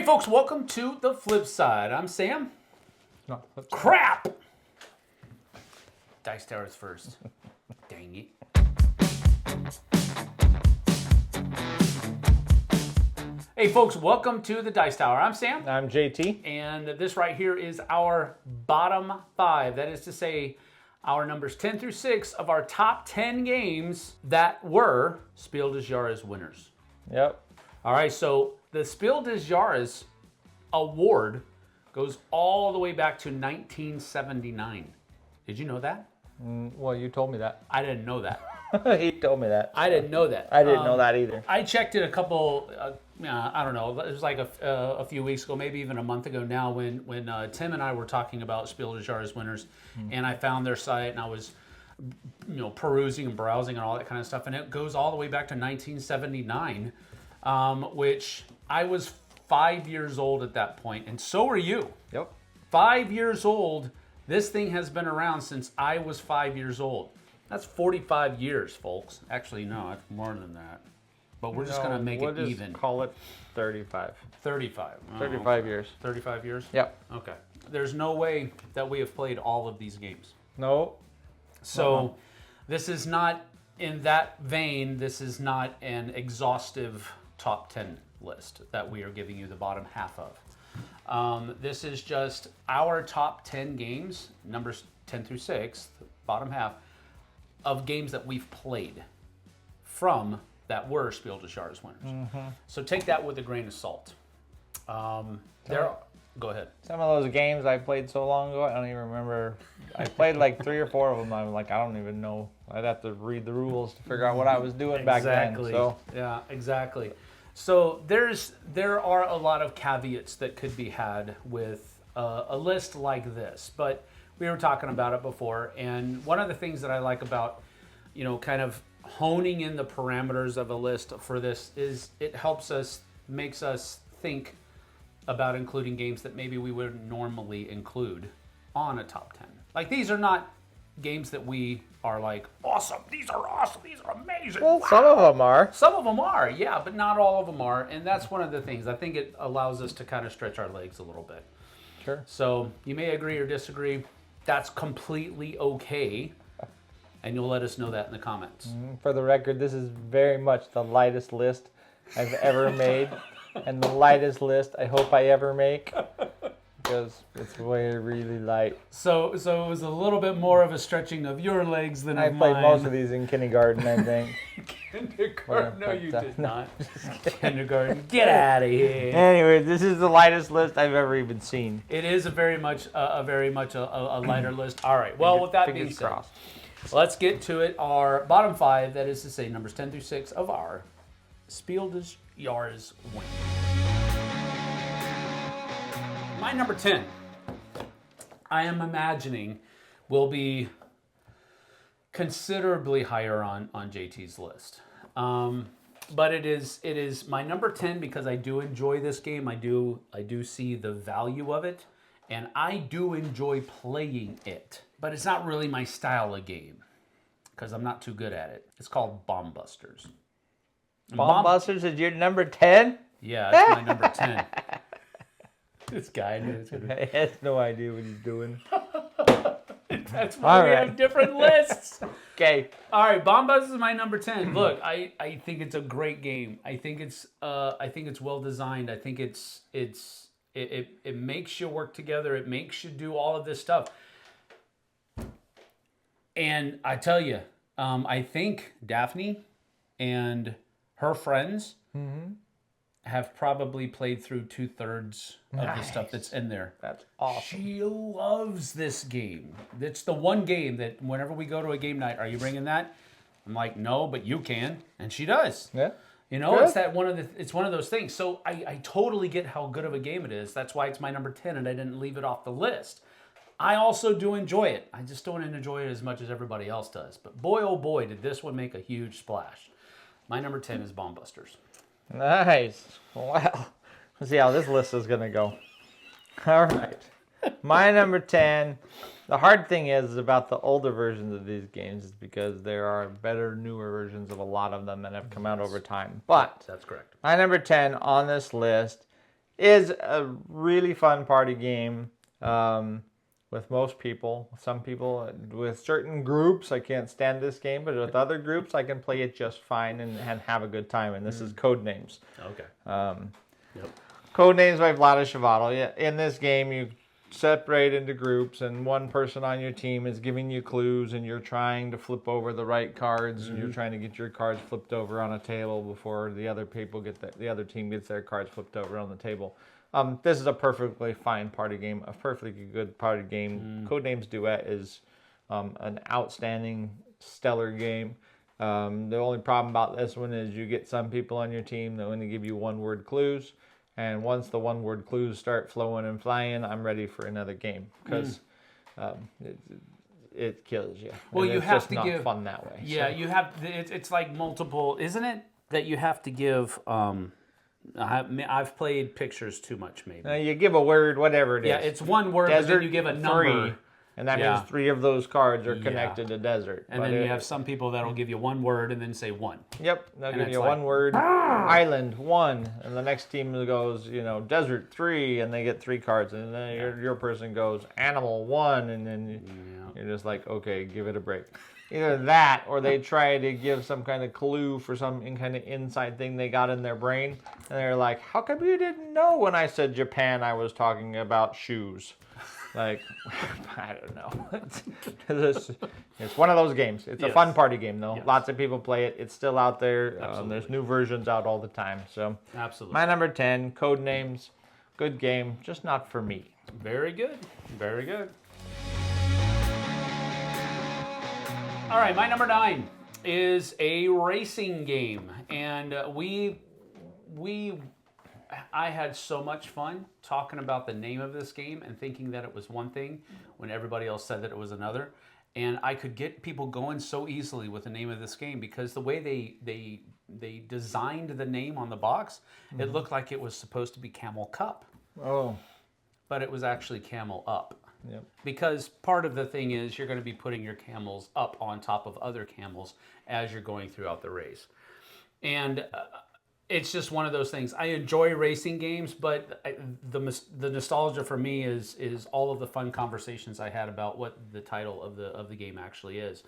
folks, welcome to the Flipside. I'm Sam. No, Crap! Dice Towers first. Dang it. Hey folks, welcome to the Dice Tower. I'm Sam. I'm JT. And this right here is our bottom 5. That is to say, our numbers 10 through 6 of our top 10 games that were Spiel des Jahres winners. Yep. All right, so the Spiel des Jahres award goes all the way back to 1979. Did you know that? Well, you told me that. I didn't know that. He told me that. I didn't know that. I didn't know that either. I checked it a couple, I don't know, it was like a few weeks ago, maybe even a month ago now when Tim and I were talking about Spiel des Jahres winners, and I found their site and I was perusing and browsing and all that kind of stuff, and it goes all the way back to 1979, which I was 5 years old at that point, and so were you. Yep. 5 years old. This thing has been around since I was 5 years old. That's 45 years, folks. Actually, no, it's more than that. But we're just going to make it even. Call it 35. 35. Oh, 35 years. 35 years? Yep. Okay. There's no way that we have played all of these games. No. So this is not in that vein. This is not an exhaustive top 10 list that we are giving you the bottom half of. This is just our top 10 games, numbers 10 through 6, the bottom half, of games that we've played from that were Spiel des Jahres winners. Mm-hmm. So take that with a grain of salt. Go ahead. Some of those games I played so long ago, I don't even remember. I played like 3 or 4 of them. I'm like, I don't even know. I'd have to read the rules to figure out what I was doing back then. So. Yeah, exactly. So there are a lot of caveats that could be had with a list like this, but we were talking about it before, and one of the things that I like about, kind of honing in the parameters of a list for this is it makes us think about including games that maybe we wouldn't normally include on a top 10. Like, these are not games that we are like, awesome, these are awesome, these are amazing. Well, wow. some of them are. Some of them are, yeah, but not all of them are, and that's one of the things. I think it allows us to kind of stretch our legs a little bit. Sure. So you may agree or disagree. That's completely okay, and you'll let us know that in the comments. For the record, this is very much the lightest list I've ever made, and the lightest list I hope I ever make, because it's really light. So it was a little bit more of a stretching of your legs than I of played mine. most of these in kindergarten, I think. Kindergarten? No, you did not. Kindergarten. Get out of here. Anyway, this is the lightest list I've ever even seen. It is a very much a lighter list. All right. Well, with that being said, let's get to it. Our bottom 5, that is to say, numbers 10 through 6 of our Spiel des Jahres win. My number 10, I am imagining, will be considerably higher on JT's list. But it is my number 10 because I do enjoy this game. I do see the value of it, and I do enjoy playing it. But it's not really my style of game because I'm not too good at it. It's called Bomb Busters. Bomb Busters is your number 10? Yeah, it's my number 10. This guy knew it's gonna... He has no idea what he's doing. That's why we have different lists. Okay. All right, Bomb Busters is my number 10. Look, I think it's a great game. I think it's well designed. I think it makes you work together. It makes you do all of this stuff. And I tell you, I think Daphne and her friends have probably played through 2/3 of the stuff that's in there. That's awesome. She loves this game. It's the one game that whenever we go to a game night, are you bringing that? I'm like, no, but you can, and she does. Yeah. It's it's one of those things. So I totally get how good of a game it is. That's why it's my number 10, and I didn't leave it off the list. I also do enjoy it. I just don't enjoy it as much as everybody else does. But boy, oh boy, did this one make a huge splash. My number 10 is Bomb Busters. Nice. Well, let's see how this list is going to go. All right. My number 10. The hard thing is about the older versions of these games is because there are better, newer versions of a lot of them that have come out over time. But that's correct. My number 10 on this list is a really fun party game with most people. Some people, with certain groups, I can't stand this game, but with other groups, I can play it just fine and have a good time. And this is Codenames. Okay. Yep. Codenames by Vlada Chvátil. Yeah, in this game, you separate into groups, and one person on your team is giving you clues, and you're trying to flip over the right cards, and you're trying to get your cards flipped over on a table before the other team gets their cards flipped over on the table. This is a perfectly fine party game, a perfectly good party game. Codenames Duet is an outstanding, stellar game. The only problem about this one is you get some people on your team that only give you one-word clues. And once the one-word clues start flowing and flying, I'm ready for another game because it kills you. Well, and you it's have just to not give fun that way. Yeah, so. you have. It's like multiple, isn't it? That you have to give. I've played pictures too much, maybe. You give a word, whatever it is. Yeah, it's one word, but then you give a number. 3, and that means 3 of those cards are connected to desert. And then you have some people that'll give you one word and then say 1. Yep, they'll give you like, one word, island 1, and the next team goes, desert 3, and they get 3 cards, and then your person goes animal 1, and then you're just like, okay, give it a break. Either that, or they try to give some kind of clue for some kind of inside thing they got in their brain, and they're like, how come you didn't know when I said Japan I was talking about shoes? Like, I don't know. It's one of those games. It's a fun party game, though. Yes. Lots of people play it. It's still out there. Absolutely. There's new versions out all the time. So, Absolutely. my number 10, Codenames. Good game, just not for me. Very good. Very good. All right, my number 9 is a racing game, and I had so much fun talking about the name of this game and thinking that it was one thing when everybody else said that it was another. And I could get people going so easily with the name of this game because the way they designed the name on the box, it looked like it was supposed to be Camel Cup. Oh. But it was actually Camel Up. Yep. Because part of the thing is you're going to be putting your camels up on top of other camels as you're going throughout the race. And it's just one of those things. I enjoy racing games, but the nostalgia for me is all of the fun conversations I had about what the title of the game actually is.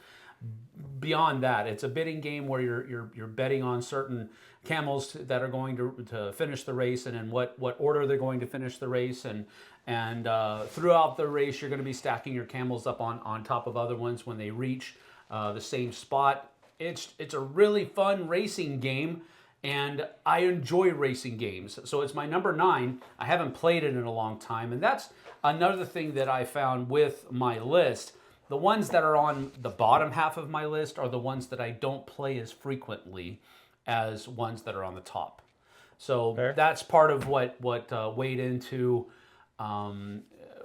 Beyond that, it's a bidding game where you're betting on certain camels that are going to finish the race and in what order they're going to finish the race, and throughout the race you're going to be stacking your camels up on top of other ones when they reach the same spot. It's a really fun racing game, and I enjoy racing games. So it's my number 9. I haven't played it in a long time, and that's another thing that I found with my list. The ones that are on the bottom half of my list are the ones that I don't play as frequently as ones that are on the top. So that's part of what weighed into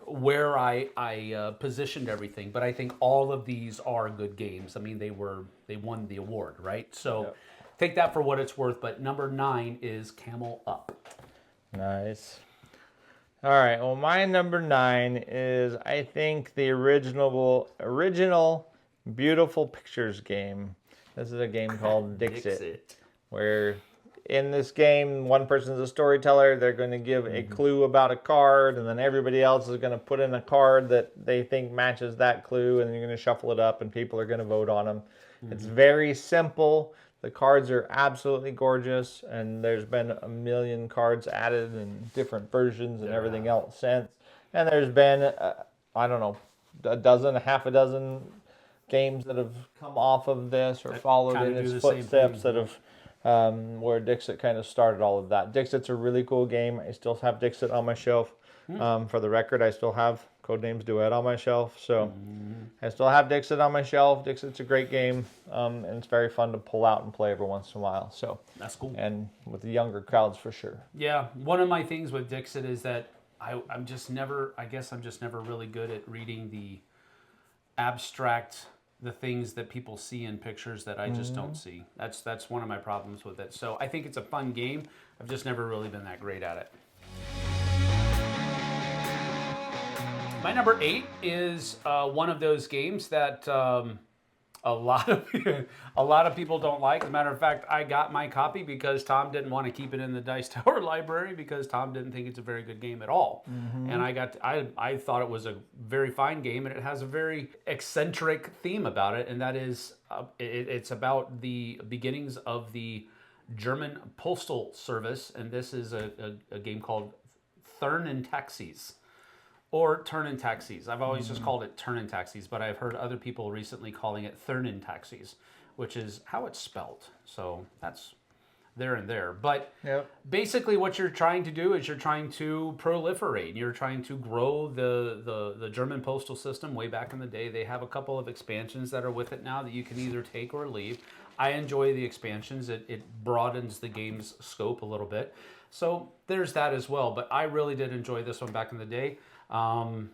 where I positioned everything. But I think all of these are good games. I mean, they won the award, right? So take that for what it's worth. But number 9 is Camel Up. Nice. All right. Well, my number 9 is, I think, the original Beautiful Pictures game. This is a game called Dixit, where in this game, one person's a storyteller. They're going to give a clue about a card, and then everybody else is going to put in a card that they think matches that clue, and you're going to shuffle it up, and people are going to vote on them. It's very simple. The cards are absolutely gorgeous, and there's been a million cards added in different versions and everything else since. And there's been, I don't know, half a dozen games that have come off of this or followed in its footsteps that have, where Dixit kind of started all of that. Dixit's a really cool game. I still have Dixit on my shelf. For the record, I still have Codenames Duet on my shelf, so I still have Dixit on my shelf. Dixit's a great game, and it's very fun to pull out and play every once in a while. So that's cool. And with the younger crowds for sure. Yeah, one of my things with Dixit is that I'm just never really good at reading the abstract, the things that people see in pictures that I just don't see. That's one of my problems with it. So I think it's a fun game. I've just never really been that great at it. My number 8 is one of those games that a lot of a lot of people don't like. As a matter of fact, I got my copy because Tom didn't want to keep it in the Dice Tower library because Tom didn't think it's a very good game at all. And I thought it was a very fine game, and it has a very eccentric theme about it, and that is it's about the beginnings of the German postal service, and this is a game called Thurn and Taxis. Or Turn and Taxis. I've always just called it Turn and Taxis, but I've heard other people recently calling it Thurn and Taxis, which is how it's spelled. So that's there and there. But basically what you're trying to do is you're trying to proliferate. You're trying to grow the German postal system. Way back in the day, they have a couple of expansions that are with it now that you can either take or leave. I enjoy the expansions. It broadens the game's scope a little bit. So there's that as well. But I really did enjoy this one back in the day. And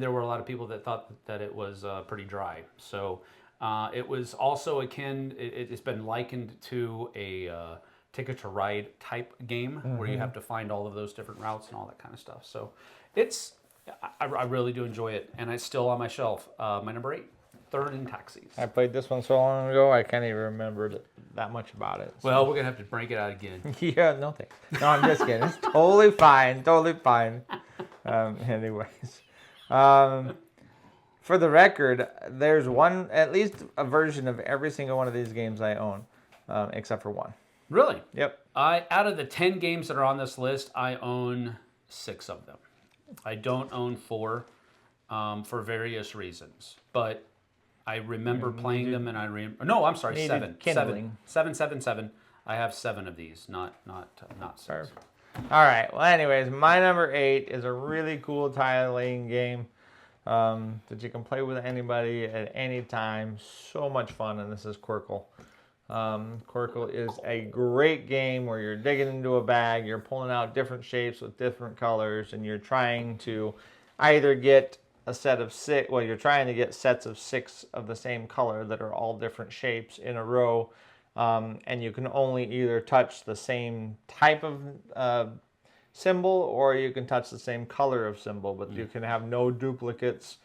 there were a lot of people that thought that it was pretty dry. So it was also akin, it's been likened to a Ticket to Ride type game where you have to find all of those different routes and all that kind of stuff. So I really do enjoy it. And it's still on my shelf. My number 8, Thurn and Taxis. I played this one so long ago, I can't even remember that much about it. So. Well, we're going to have to break it out again. Yeah, no thanks. No, I'm just kidding. It's totally fine. Totally fine. Anyways, for the record, there's at least a version of every single one of these games I own, except for one. Really? Yep. Out of the 10 games that are on this list, I own 6 of them. I don't own 4 for various reasons, but I remember playing them, and no, I'm sorry, 7. Kindling. 7. I have 7 of these, not 6. Perfect. All right. Well, anyways, my number 8 is a really cool tile-laying game that you can play with anybody at any time. So much fun, and this is Quirkle. Quirkle is a great game where you're digging into a bag, you're pulling out different shapes with different colors, and you're trying to either get a set of 6. Well, you're trying to get sets of 6 of the same color that are all different shapes in a row. And you can only either touch the same type of symbol or you can touch the same color of symbol, but you can have no duplicates.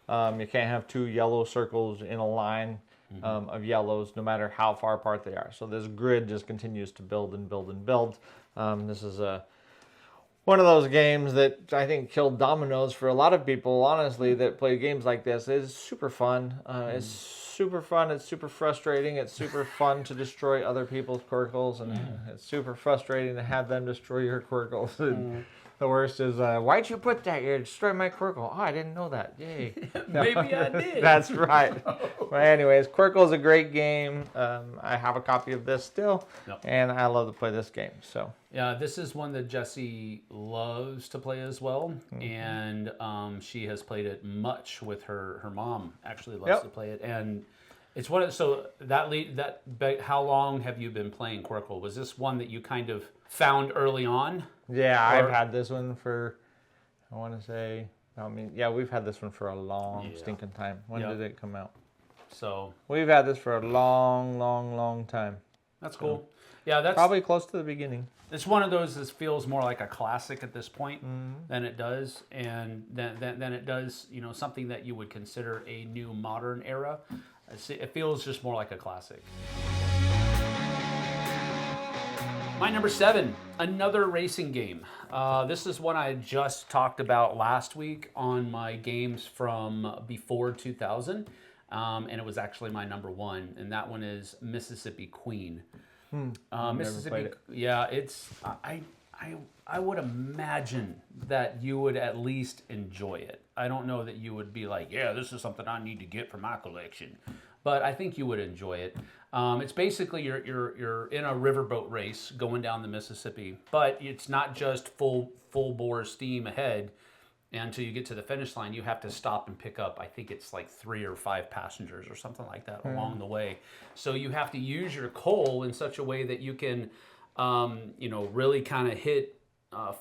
You can't have 2 yellow circles in a line of yellows, no matter how far apart they are. So this grid just continues to build and build and build. This is one of those games that I think killed dominoes for a lot of people, honestly, that play games like this. It's super fun. It's super fun. It's super frustrating. It's super fun to destroy other people's Quirkles, and it's super frustrating to have them destroy your Quirkles. And the worst is, why'd you put that here to destroy my Quirkle? Oh, I didn't know that. Yay. Maybe I did. That's right. But anyways, Quirkle is a great game. I have a copy of this still, and I love to play this game. So yeah, this is one that Jessie loves to play as well, and she has played it much with her mom. Actually, loves to play it, and it's one of how long have you been playing Quirkle? Was this one that you kind of found early on? Yeah, I've had this one for, I want to say, we've had this one for a long stinking time. When did it come out? So we've had this for a long, long, long time. That's cool. Yeah, that's probably close to the beginning. It's one of those that feels more like a classic at this point than it does, and than it does, something that you would consider a new modern era. It feels just more like a classic. My number 7, another racing game. This is one I just talked about last week on my games from before 2000, and it was actually my number 1, and that one is Mississippi Queen. Mississippi, yeah, it's I would imagine that you would at least enjoy it. I don't know that you would be like, yeah, this is something I need to get for my collection, but I think you would enjoy it. It's basically you're in a riverboat race going down the Mississippi, but it's not just full bore steam ahead. Until you get to the finish line, you have to stop and pick up, I think it's like 3 or 5 passengers or something like that along the way. So you have to use your coal in such a way that you can, really kind of hit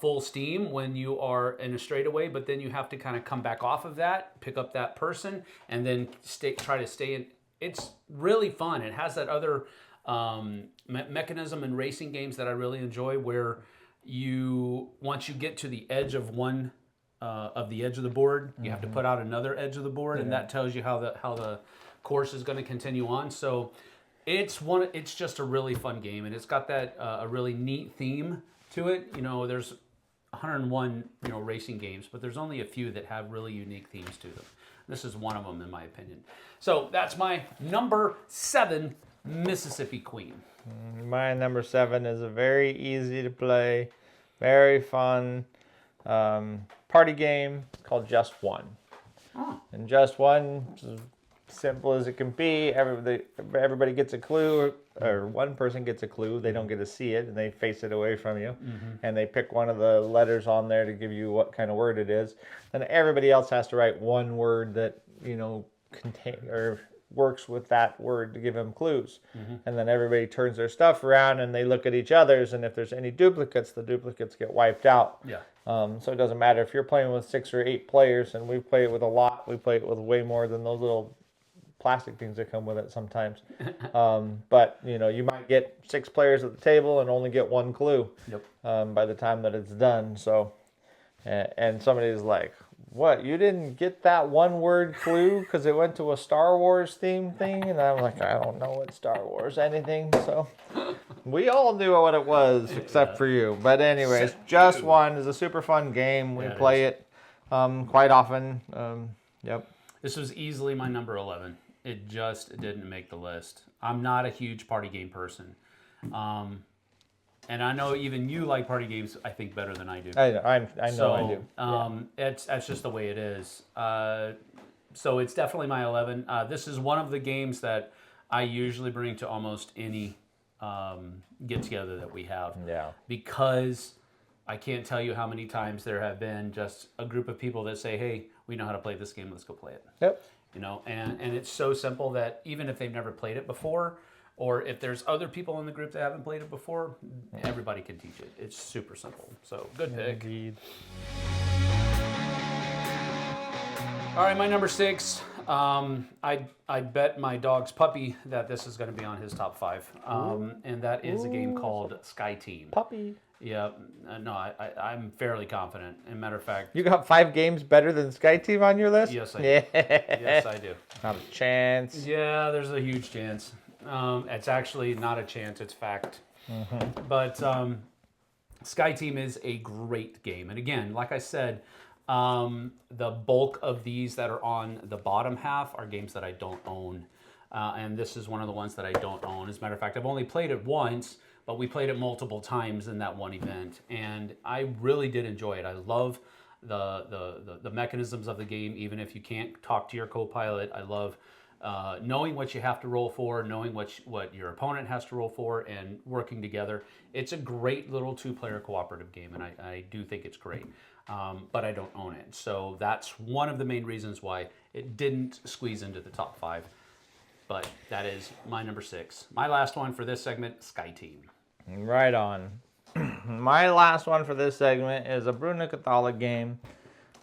full steam when you are in a straightaway, but then you have to kind of come back off of that, pick up that person, and then try to stay in. It's really fun. It has that other mechanism in racing games that I really enjoy, where once you get to the edge of the edge of the board, you have to put out another edge of the board, and that tells you how the course is going to continue on. So it's just a really fun game, and it's got that a really neat theme to it. You know, there's 101 racing games, but there's only a few that have really unique themes to them. This is one of them, in my opinion. So that's my number 7, Mississippi Queen. My number 7 is a very easy to play, very fun party game called Just One. Oh. And Just One, as simple as it can be, everybody gets a clue, or one person gets a clue. They don't get to see it, and they face it away from you. And they pick one of the letters on there to give you what kind of word it is. Then everybody else has to write one word that, contain or works with that word to give them clues. And then everybody turns their stuff around and they look at each other's, and if there's any duplicates, the duplicates get wiped out. Yeah. So it doesn't matter if you're playing with 6 or 8 players, and we play it with a lot. We play it with way more than those little plastic things that come with it sometimes. But you might get 6 players at the table and only get 1 clue. Yep. By the time that it's done. So, and somebody's like, "What? You didn't get that 1 word clue because it went to a Star Wars theme thing?" And I'm like, "I don't know what Star Wars anything." So we all knew what it was except for you. But anyways, Just One is a super fun game. We play it quite often. Yep. This was easily my number 11. It just didn't make the list. I'm not a huge party game person. And I know even you like party games, I think, better than I do. I know I do. That's just the way it is. So it's definitely my 11. This is one of the games that I usually bring to almost any get-together that we have. Yeah. Because I can't tell you how many times there have been just a group of people that say, "Hey, we know how to play this game. Let's go play it." Yep. And it's so simple that even if they've never played it before, or if there's other people in the group that haven't played it before, everybody can teach it. It's super simple. So good pick. Indeed. All right, my number 6. I bet my dog's puppy that this is going to be on his top 5, and that is a game called Sky Team. Puppy. Yeah, no, I'm fairly confident. As a matter of fact, You got 5 games better than Sky Team on your list? yes, I do. Yeah. Yes, I do. Not a chance. Yeah, there's a huge chance. It's actually not a chance; it's fact. But Sky Team is a great game, and again, like I said, the bulk of these that are on the bottom half are games that I don't own, and this is one of the ones that I don't own. As a matter of fact, I've only played it once, but we played it multiple times in that one event, and I really did enjoy it. I love the mechanisms of the game, even if you can't talk to your co-pilot. I love knowing what you have to roll for, knowing what your opponent has to roll for, and working together. It's a great little 2-player cooperative game, and I do think it's great, but I don't own it. So that's one of the main reasons why it didn't squeeze into the top 5. But that is my number 6. My last one for this segment, Sky Team. Right on. My last one for this segment is a Bruno Cathala game.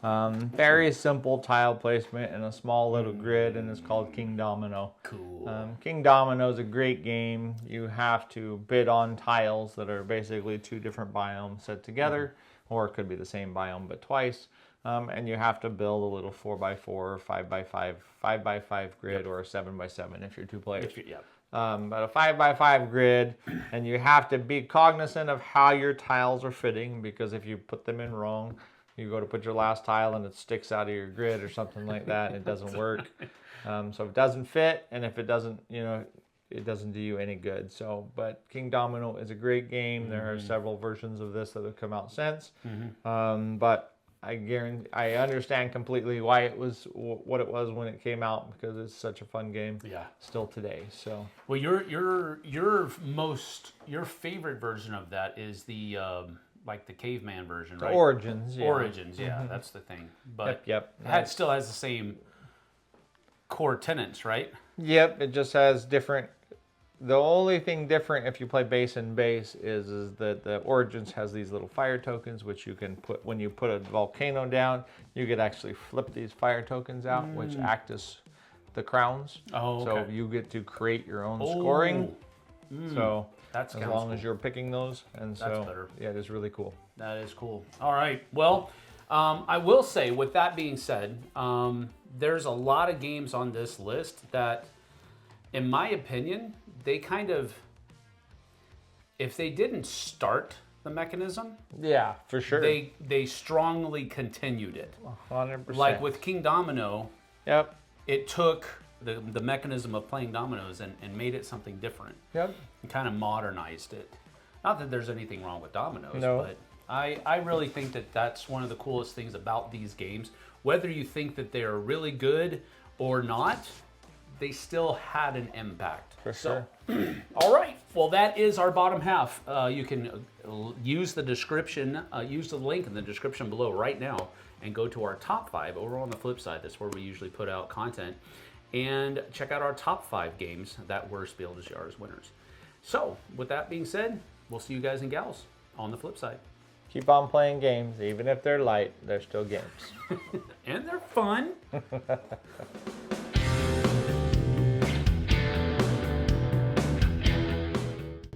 Very simple tile placement in a small little grid, and it's called King Domino. Cool. King Domino is a great game. You have to bid on tiles that are basically 2 different biomes set together, or it could be the same biome but twice. And you have to build a little 4x4, 5x5, 5x5 grid, or a 7x7 if you're 2 players. But a 5x5 grid, and you have to be cognizant of how your tiles are fitting, because if you put them in wrong, you go to put your last tile and it sticks out of your grid or something like that, and it doesn't work. So it doesn't fit, and if it doesn't, it doesn't do you any good. So, but King Domino is a great game. There are several versions of this that have come out since. But I understand completely why it was what it was when it came out, because it's such a fun game. Yeah. Still today. So. Well, your favorite version of that is the like the caveman version, right? Origins. Yeah. Origins, yeah, that's the thing. But Yep. it still has the same core tenets, right? Yep. It just has different. The only thing different if you play base and base is that the Origins has these little fire tokens, which you can put when you put a volcano down. You could actually flip these fire tokens out, which act as the crowns. Oh, okay. So you get to create your own scoring. So That's as long as you're picking those, and so That's better. Yeah, it is really cool. That is cool. All right. Well, I will say, with that being said, there's a lot of games on this list that, in my opinion, they kind of, if they didn't start the mechanism, Yeah, for sure. they strongly continued it. 100%. Like with King Domino, Yep. it took the mechanism of playing dominoes and made it something different. Yep. And kind of modernized it. Not that there's anything wrong with dominoes, No. but I really think that that's one of the coolest things about these games. Whether you think that they're really good or not, they still had an impact. For sure. All right. Well, that is our bottom half. You can use the description, use the link in the description below right now and go to our top 5 over on the Flipside. That's where we usually put out content. And check out our top 5 games that were Spiel des Jahres winners. So, with that being said, we'll see you guys and gals on the Flipside. Keep on playing games. Even if they're light, they're still games. And they're fun.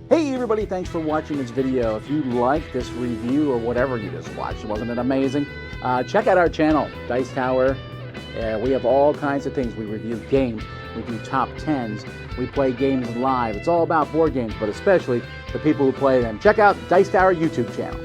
Hey everybody, thanks for watching this video. If you like this review or whatever you just watched, wasn't it amazing? Check out our channel, Dice Tower. We have all kinds of things. We review games, we do top 10s, we play games live. It's all about board games, but especially the people who play them. Check out Dice Tower YouTube channel.